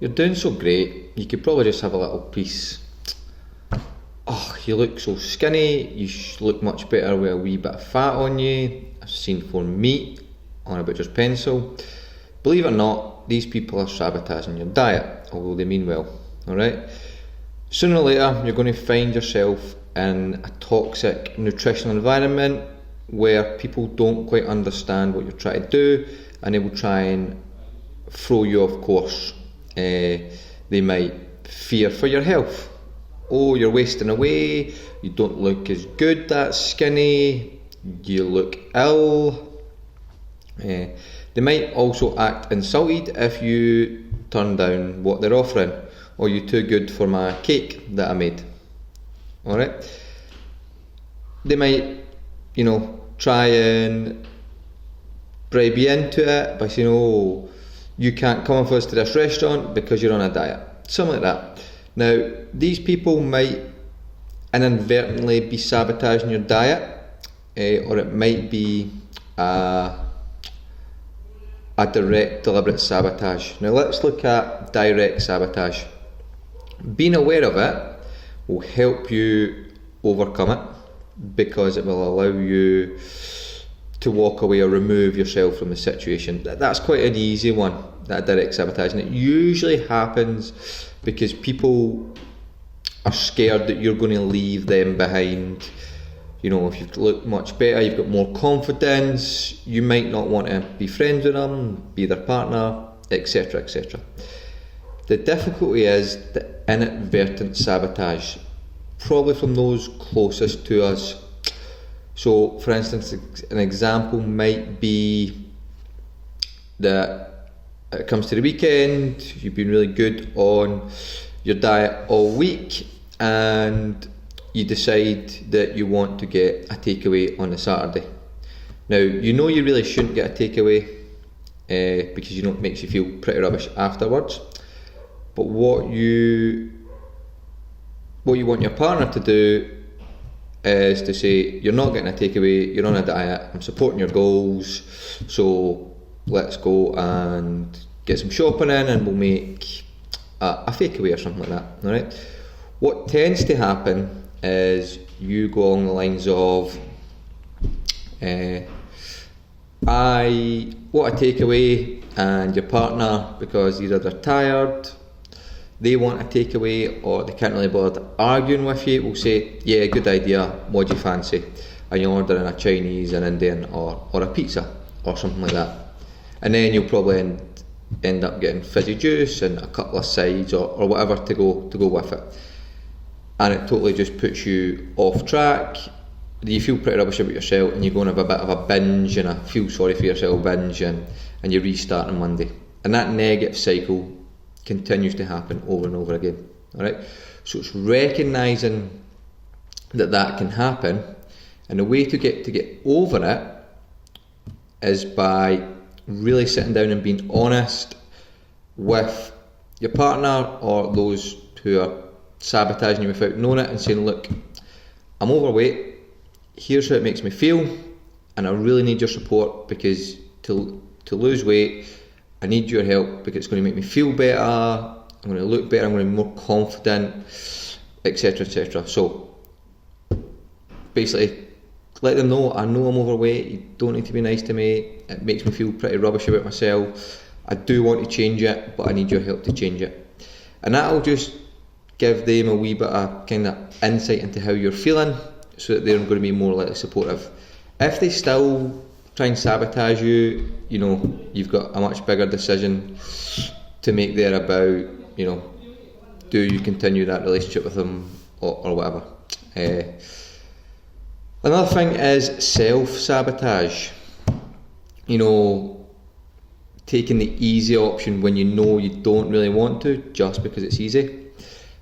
you're doing so great, you could probably just have a little piece. Oh, you look so skinny, you look much better with a wee bit of fat on you. I've seen for meat on a butcher's pencil. Believe it or not, these people are sabotaging your diet, although they mean well, alright? Sooner or later, you're going to find yourself in a toxic nutritional environment where people don't quite understand what you're trying to do, and they will try and throw you off course. They might fear for your health. Oh, you're wasting away, you don't look as good that skinny, you look ill. They might also act insulted if you turn down what they're offering, or you're too good for my cake that I made. Alright? They might, try and bribe you into it by saying, oh, you can't come with us to this restaurant because you're on a diet. Something like that. Now, these people might inadvertently be sabotaging your diet, or it might be a direct, deliberate sabotage. Now, let's look at direct sabotage. Being aware of it will help you overcome it, because it will allow you to walk away or remove yourself from the situation. That's quite an easy one, that direct sabotage, and it usually happens because people are scared that you're going to leave them behind. If you look much better, you've got more confidence, you might not want to be friends with them, be their partner, etc, etc. The difficulty is the inadvertent sabotage, probably from those closest to us. So, for instance, an example might be that it comes to the weekend, you've been really good on your diet all week, and you decide that you want to get a takeaway on a Saturday. Now, you really shouldn't get a takeaway because it makes you feel pretty rubbish afterwards. But what you want your partner to do is to say, you're not getting a takeaway, you're on a diet, I'm supporting your goals, so let's go and get some shopping in and we'll make a fakeaway or something like that. Alright? What tends to happen is you go along the lines of, I want a takeaway, and your partner, because they're either tired, they want a takeaway, or they can't really bother arguing with you, will say, yeah, good idea, what do you fancy? And you're ordering a Chinese, an Indian, or a pizza, or something like that. And then you'll probably end up getting fizzy juice and a couple of sides, or whatever to go with it. And it totally just puts you off track. You feel pretty rubbish about yourself, and you go on a bit of a binge and a feel sorry for yourself binge, and you restart on Monday. And that negative cycle continues to happen over and over again. Alright? So it's recognising that can happen, and the way to get over it is by really sitting down and being honest with your partner or those who are sabotaging you without knowing it, and saying, look, I'm overweight, here's how it makes me feel, and I really need your support, because to lose weight, I need your help, because it's going to make me feel better, I'm going to look better, I'm going to be more confident, etc, etc. So basically let them know, I know I'm overweight, you don't need to be nice to me, it makes me feel pretty rubbish about myself, I do want to change it, but I need your help to change it. And that'll just give them a wee bit of kind of insight into how you're feeling, so that they're going to be more likely supportive. If they still try and sabotage you, you've got a much bigger decision to make there about, do you continue that relationship with them or whatever. Another thing is self-sabotage. Taking the easy option when you don't really want to, just because it's easy.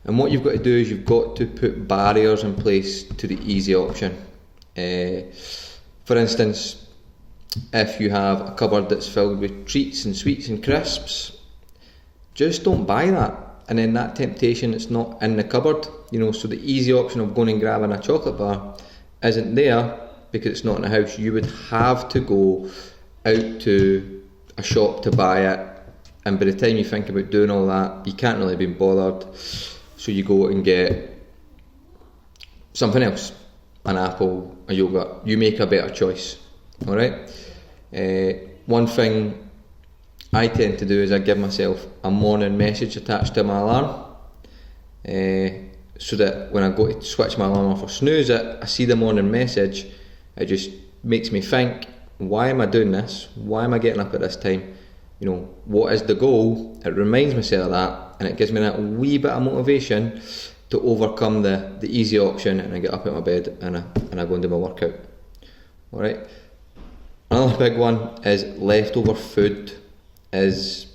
And what you've got to do is you've got to put barriers in place to the easy option. For instance, if you have a cupboard that's filled with treats and sweets and crisps, just don't buy that. And then that temptation, it's not in the cupboard, so the easy option of going and grabbing a chocolate bar isn't there because it's not in the house. You would have to go out to a shop to buy it and by the time you think about doing all that, you can't really be bothered, so you go and get something else, an apple, a yogurt. You make a better choice. Alright? One thing I tend to do is I give myself a morning message attached to my alarm, so that when I go to switch my alarm off or snooze it, I see the morning message. It just makes me think, why am I doing this? Why am I getting up at this time? What is the goal? It reminds myself of that, and it gives me that wee bit of motivation to overcome the easy option, and I get up out of my bed and I go and do my workout. Alright? Another big one is leftover food is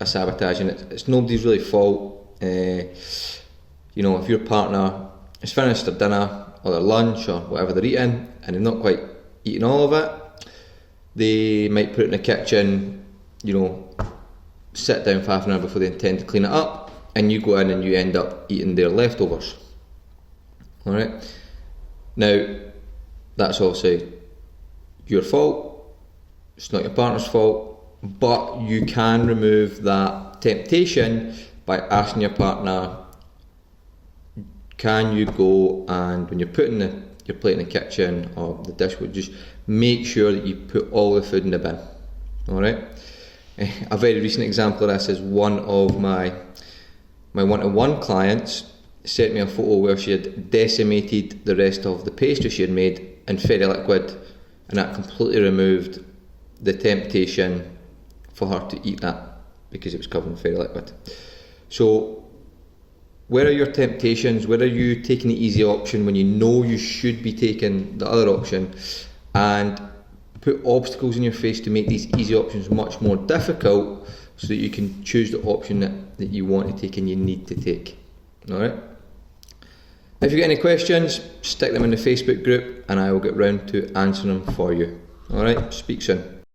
a sabotaging. It's nobody's really fault. If your partner has finished their dinner or their lunch or whatever they're eating and they've not quite eaten all of it, they might put it in the kitchen, sit down for half an hour before they intend to clean it up, and you go in and you end up eating their leftovers. Alright? Now, that's obviously your fault. It's not your partner's fault, but you can remove that temptation by asking your partner, can you go and when you're putting your plate in the kitchen or the dishwasher, just make sure that you put all the food in the bin. Alright? A very recent example of this is one of my one-to-one clients sent me a photo where she had decimated the rest of the pastry she had made in fairy liquid, and that completely removed the temptation for her to eat that because it was covered in fairy liquid. So where are your temptations? Where are you taking the easy option when you know you should be taking the other option? And put obstacles in your face to make these easy options much more difficult, so that you can choose the option that you want to take and you need to take. Alright? If you get any questions, stick them in the Facebook group and I will get round to answering them for you. Alright? Speak soon.